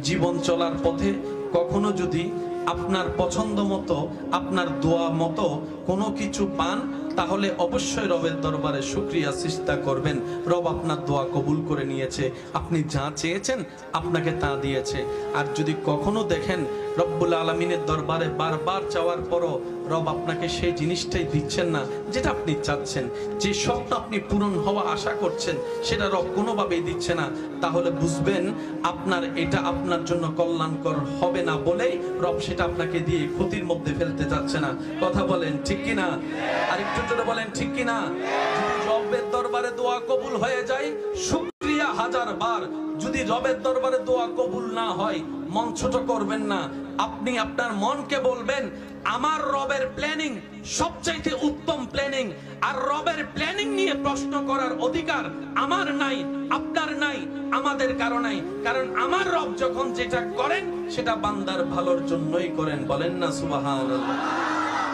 জীবন চলার পথে কখনো যদি আপনার পছন্দ মতো, আপনার দোয়া মতো কোনো কিছু পান, তাহলে অবশ্যই রবের দরবারে শুকরিয়া সিজদা করবেন। রব আপনার দোয়া কবুল করে নিয়েছে, আপনি যা চেয়েছেন আপনাকে তা দিয়েছে। আর যদি কখনো দেখেন রব্বুল আলামিনের দরবারে বারবার চাওয়ার পরও রব আপনাকে সেই জিনিসটাই দিচ্ছেন না যেটা আপনি চাচ্ছেন, যে স্বপ্ন আপনি পূরণ হওয়া আশা করছেন সেটা রব কোনোভাবেই দিচ্ছে না, তাহলে বুঝবেন আপনার এটা আপনার জন্য কল্যাণকর হবে না বলেই রব সেটা আপনাকে দিয়ে ক্ষতির মধ্যে ফেলতে যাচ্ছে না। কথা বলেন ঠিক কিনা? আর একটু জোরে বলেন ঠিক কিনা? যদি রবের দরবারে দোয়া কবুল হয়ে যায়, শুকরিয়া হাজার বার। যদি রবের দরবারে দোয়া কবুল না হয়, মন ছোট করবেন না। আপনি আপনার মনকে বলবেন, আমার রবের প্ল্যানিং সবচাইতে উত্তম প্ল্যানিং, আর রবের প্ল্যানিং নিয়ে প্রশ্ন করার অধিকার আমার নাই, আপনার নাই, আমাদের কারো নাই। কারণ আমার রব যখন যেটা করেন সেটা বান্দার ভালোর জন্যই করেন। বলেন না সুবহানাল্লাহ।